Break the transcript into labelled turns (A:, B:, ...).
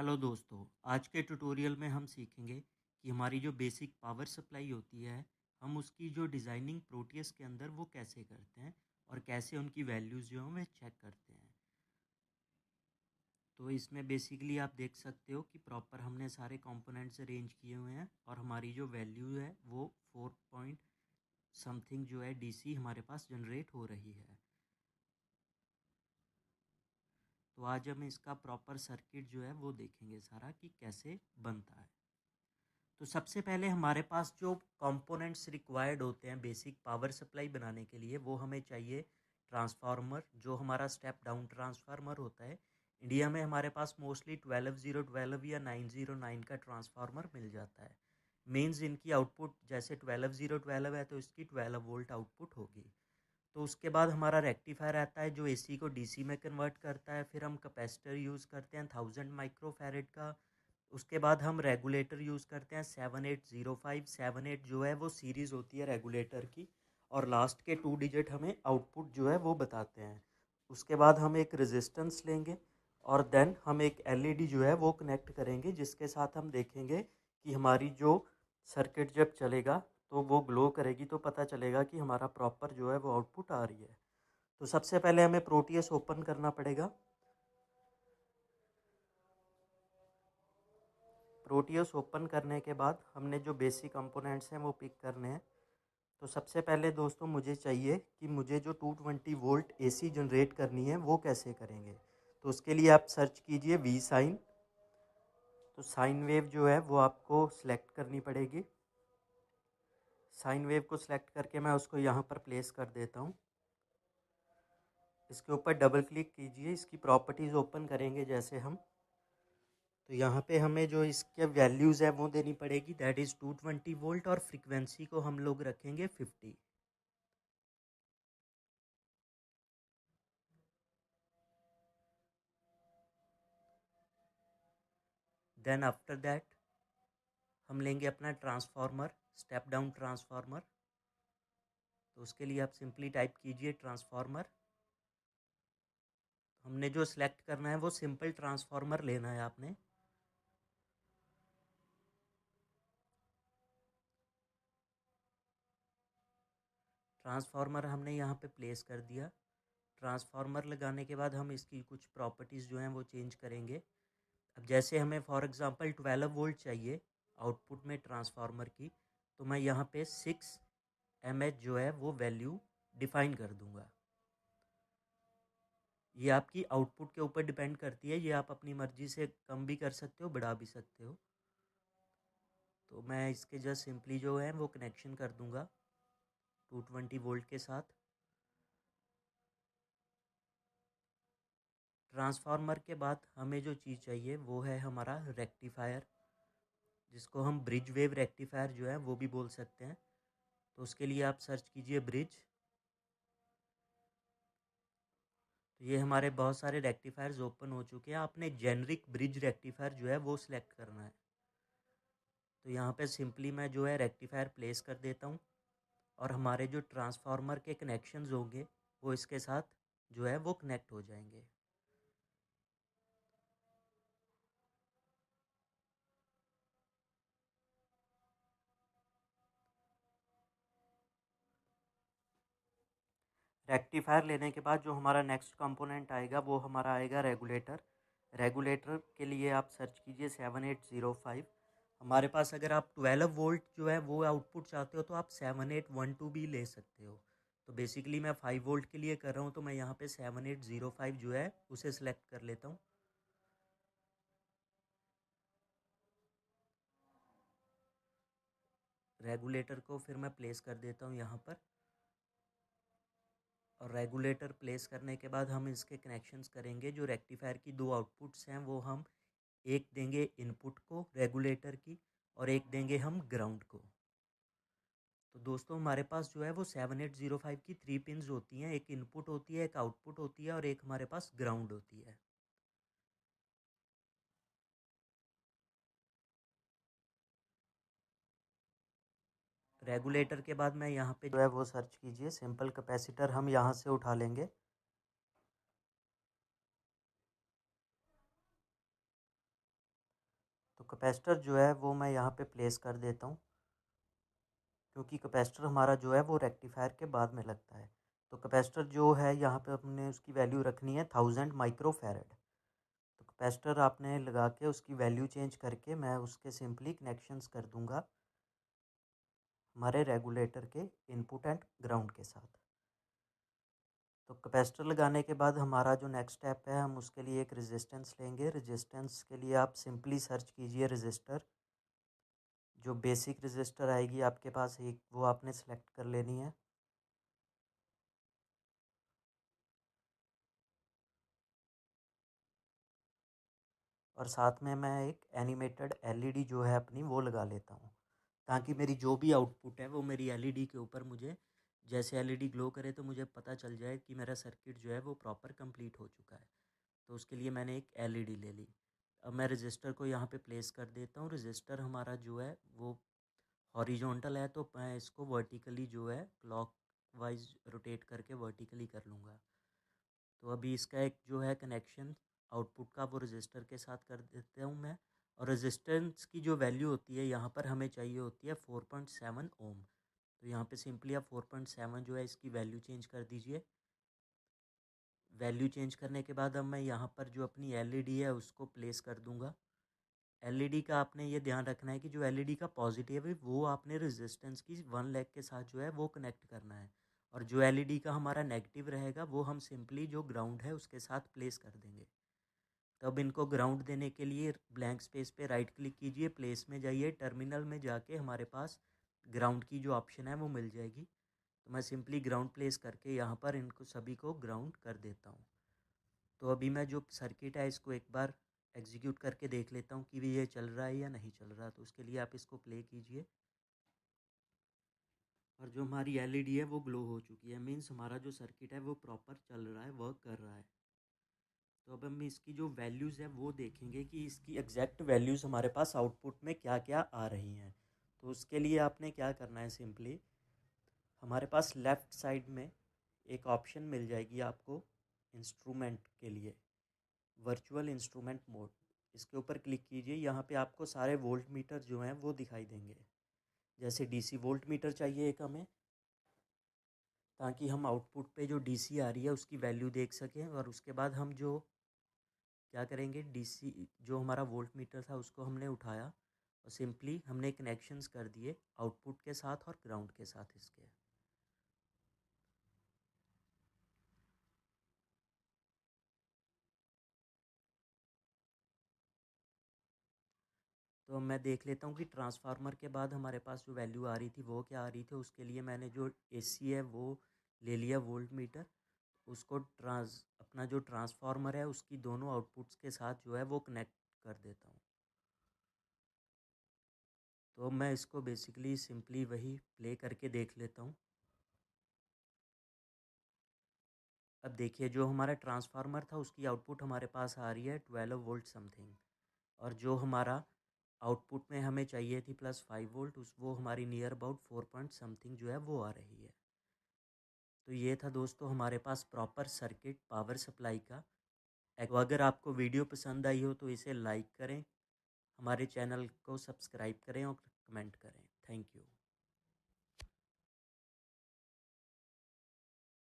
A: Hello दोस्तों, आज के ट्यूटोरियल में हम सीखेंगे कि हमारी जो बेसिक पावर सप्लाई होती है, हम उसकी जो डिज़ाइनिंग प्रोटियस के अंदर वो कैसे करते हैं और कैसे उनकी वैल्यूज़ जो हैं हमें चेक करते हैं। तो इसमें बेसिकली आप देख सकते हो कि प्रॉपर हमने सारे कंपोनेंट्स अरेंज किए हुए हैं और हमारी जो वैल्यू है वो 4 पॉइंट समथिंग जो है डीसी हमारे पास जनरेट हो रही है। तो आज हम इसका प्रॉपर सर्किट जो है वो देखेंगे सारा कि कैसे बनता है। तो सबसे पहले हमारे पास जो कंपोनेंट्स रिक्वायर्ड होते हैं बेसिक पावर सप्लाई बनाने के लिए वो हमें चाहिए ट्रांसफार्मर, जो हमारा स्टेप डाउन ट्रांसफार्मर होता है। इंडिया में हमारे पास मोस्टली 12012 या 909 का ट्रांसफार्मर मिल जाता है। मीन्स इनकी आउटपुट जैसे 12012 है तो इसकी 12 वोल्ट आउटपुट होगी। तो उसके बाद हमारा रेक्टिफायर आता है जो एसी को डीसी में कन्वर्ट करता है। फिर हम कैपेसिटर यूज़ करते हैं 1000 माइक्रोफैरेड का। उसके बाद हम रेगुलेटर यूज़ करते हैं 7805। 78 जो है वो सीरीज़ होती है रेगुलेटर की, और लास्ट के 2 डिजिट हमें आउटपुट जो है वो बताते हैं। उसके बाद हम एक रेजिस्टेंस लेंगे और देन हम एक एलईडी जो है वो कनेक्ट करेंगे, जिसके साथ हम देखेंगे कि हमारी जो सर्किट जब चलेगा तो वो ग्लो करेगी, तो पता चलेगा कि हमारा प्रॉपर जो है वो आउटपुट आ रही है। तो सबसे पहले हमें प्रोटियस ओपन करना पड़ेगा। प्रोटियस ओपन करने के बाद हमने जो बेसिक कंपोनेंट्स हैं वो पिक करने हैं। तो सबसे पहले दोस्तों मुझे चाहिए कि मुझे जो 220 वोल्ट एसी जनरेट करनी है वो कैसे करेंगे। तो उसके लिए आप सर्च कीजिए वी साइन। तो साइन वेव जो है वो आपको सिलेक्ट करनी पड़ेगी। साइन वेव को सिलेक्ट करके मैं उसको यहाँ पर प्लेस कर देता हूँ। इसके ऊपर डबल क्लिक कीजिए, इसकी प्रॉपर्टीज़ ओपन करेंगे जैसे हम। तो यहाँ पे हमें जो इसके वैल्यूज़ है वो देनी पड़ेगी, दैट इज़ 220 वोल्ट, और फ्रीक्वेंसी को हम लोग रखेंगे 50। देन आफ्टर दैट हम लेंगे अपना ट्रांसफार्मर, स्टेप डाउन ट्रांसफार्मर। तो उसके लिए आप सिंपली टाइप कीजिए ट्रांसफार्मर। हमने जो सिलेक्ट करना है वो सिंपल ट्रांसफार्मर लेना है आपने। ट्रांसफार्मर हमने यहाँ पे प्लेस कर दिया। ट्रांसफार्मर लगाने के बाद हम इसकी कुछ प्रॉपर्टीज़ जो हैं वो चेंज करेंगे। अब जैसे हमें फॉर एग्ज़ाम्पल 12 वोल्ट चाहिए आउटपुट में ट्रांसफार्मर की, तो मैं यहाँ पे 6 mH जो है वो वैल्यू डिफ़ाइन कर दूँगा। ये आपकी आउटपुट के ऊपर डिपेंड करती है, ये आप अपनी मर्ज़ी से कम भी कर सकते हो, बढ़ा भी सकते हो। तो मैं इसके जस्ट सिंपली जो है वो कनेक्शन कर दूँगा 220 वोल्ट के साथ। ट्रांसफार्मर के बाद हमें जो चीज़ चाहिए वो है हमारा रेक्टिफायर, जिसको हम ब्रिज वेव रेक्टिफायर जो है वो भी बोल सकते हैं। तो उसके लिए आप सर्च कीजिए ब्रिज। तो ये हमारे बहुत सारे रेक्टिफायर्स ओपन हो चुके हैं। आपने जेनरिक ब्रिज रेक्टिफायर जो है वो सिलेक्ट करना है। तो यहाँ पे सिंपली मैं जो है रेक्टिफायर प्लेस कर देता हूँ, और हमारे जो ट्रांसफार्मर के कनेक्शंस होंगे वो इसके साथ जो है वो कनेक्ट हो जाएंगे। रेक्टिफायर लेने के बाद जो हमारा नेक्स्ट कंपोनेंट आएगा वो हमारा आएगा रेगुलेटर। रेगुलेटर के लिए आप सर्च कीजिए 7805। हमारे पास अगर आप 12 वोल्ट जो है वो आउटपुट चाहते हो तो आप 7812 भी ले सकते हो। तो बेसिकली मैं 5 वोल्ट के लिए कर रहा हूँ, तो मैं यहाँ पे 7805 जो है उसे सिलेक्ट कर लेता हूँ। रेगुलेटर को फिर मैं प्लेस कर देता हूँ यहाँ पर। और रेगुलेटर प्लेस करने के बाद हम इसके कनेक्शंस करेंगे। जो रेक्टिफायर की दो आउटपुट्स हैं वो हम एक देंगे इनपुट को रेगुलेटर की, और एक देंगे हम ग्राउंड को। तो दोस्तों हमारे पास जो है वो 7805 की 3 पिन्स होती हैं, एक इनपुट होती है, एक आउटपुट होती है, और एक हमारे पास ग्राउंड होती है। रेगुलेटर के बाद मैं यहाँ पे जो है वो सर्च कीजिए सिंपल कैपेसिटर, हम यहाँ से उठा लेंगे। कैपेसिटर जो है वो मैं यहाँ पे प्लेस कर देता हूँ, क्योंकि कैपेसिटर हमारा जो है वो रेक्टिफायर के बाद में लगता है। तो कैपेसिटर जो है यहाँ पे अपने उसकी वैल्यू रखनी है 1000 माइक्रोफैरड। तो कैपेसिटर आपने लगा के उसकी वैल्यू चेंज करके मैं उसके सिंपली कनेक्शंस कर दूंगा हमारे रेगुलेटर के इनपुट एंड ग्राउंड के साथ। तो कैपेसिटर लगाने के बाद हमारा जो नेक्स्ट स्टेप है, हम उसके लिए एक रेजिस्टेंस लेंगे। रेजिस्टेंस के लिए आप सिंपली सर्च कीजिए रजिस्टर, जो बेसिक रजिस्टर आएगी आपके पास एक, वो आपने सेलेक्ट कर लेनी है। और साथ में मैं एक एनिमेटेड एलईडी जो है अपनी वो लगा लेता हूँ, ताकि मेरी जो भी आउटपुट है वो मेरी एलईडी के ऊपर मुझे जैसे एलईडी ग्लो करे तो मुझे पता चल जाए कि मेरा सर्किट जो है वो प्रॉपर कंप्लीट हो चुका है। तो उसके लिए मैंने एक एलईडी ले ली। अब मैं रजिस्टर को यहाँ पे प्लेस कर देता हूँ। रजिस्टर हमारा जो है वो हॉरिजॉन्टल है, तो मैं इसको वर्टिकली जो है क्लॉक वाइज रोटेट करके वर्टिकली कर लूँगा। तो अभी इसका एक जो है कनेक्शन आउटपुट का वो रजिस्टर के साथ कर देता हूँ मैं। और रेजिस्टेंस की जो वैल्यू होती है यहाँ पर हमें चाहिए होती है 4.7 ओम। तो यहाँ पे सिंपली आप 4.7 जो है इसकी वैल्यू चेंज कर दीजिए। वैल्यू चेंज करने के बाद अब मैं यहाँ पर जो अपनी एलईडी है उसको प्लेस कर दूँगा। एलईडी का आपने ये ध्यान रखना है कि जो एलईडी का पॉजिटिव है वो आपने रेजिस्टेंस की 1 लेग के साथ जो है वो कनेक्ट करना है, और जो एलईडी का हमारा नेगेटिव रहेगा वो हम सिंपली जो ग्राउंड है उसके साथ प्लेस कर देंगे। तब इनको ग्राउंड देने के लिए ब्लैंक स्पेस पे राइट क्लिक कीजिए, प्लेस में जाइए, टर्मिनल में जाके हमारे पास ग्राउंड की जो ऑप्शन है वो मिल जाएगी। तो मैं सिंपली ग्राउंड प्लेस करके यहाँ पर इनको सभी को ग्राउंड कर देता हूँ। तो अभी मैं जो सर्किट है इसको एक बार एग्जीक्यूट करके देख लेता हूँ कि भी ये चल रहा है या नहीं चल रहा। तो उसके लिए आप इसको प्ले कीजिए, और जो हमारी एलईडी है वो ग्लो हो चुकी है, मीन्स हमारा जो सर्किट है वो प्रॉपर चल रहा है, वर्क कर रहा है। तो अब हम इसकी जो वैल्यूज़ है वो देखेंगे कि इसकी एग्जैक्ट वैल्यूज़ हमारे पास आउटपुट में क्या क्या आ रही हैं। तो उसके लिए आपने क्या करना है, सिंपली हमारे पास लेफ़्ट साइड में एक ऑप्शन मिल जाएगी आपको इंस्ट्रूमेंट के लिए, वर्चुअल इंस्ट्रूमेंट मोड। इसके ऊपर क्लिक कीजिए, यहाँ पे आपको सारे वोल्ट मीटर जो हैं वो दिखाई देंगे। जैसे डीसी वोल्ट मीटर चाहिए एक हमें, ताकि हम आउटपुट पे जो डीसी आ रही है उसकी वैल्यू देख सकें। और उसके बाद हम जो क्या करेंगे, डीसी जो हमारा वोल्ट मीटर था उसको हमने उठाया और सिंपली हमने कनेक्शंस कर दिए आउटपुट के साथ और ग्राउंड के साथ इसके। तो अब मैं देख लेता हूँ कि ट्रांसफार्मर के बाद हमारे पास जो वैल्यू आ रही थी वो क्या आ रही थी। उसके लिए मैंने जो एसी है वो ले लिया वोल्ट मीटर, उसको अपना जो ट्रांसफार्मर है उसकी दोनों आउटपुट्स के साथ जो है वो कनेक्ट कर देता हूँ। तो अब मैं इसको बेसिकली सिंपली वही प्ले करके देख लेता हूँ। अब देखिए जो हमारा ट्रांसफार्मर था उसकी आउटपुट हमारे पास आ रही है 12 वोल्ट समथिंग, और जो हमारा आउटपुट में हमें चाहिए थी +5 वोल्ट, उस वो हमारी नियर अबाउट 4 पॉइंट समथिंग जो है वो आ रही है। तो ये था दोस्तों हमारे पास प्रॉपर सर्किट पावर सप्लाई का। तो अगर आपको वीडियो पसंद आई हो तो इसे लाइक करें, हमारे चैनल को सब्सक्राइब करें और कमेंट करें। Thank you.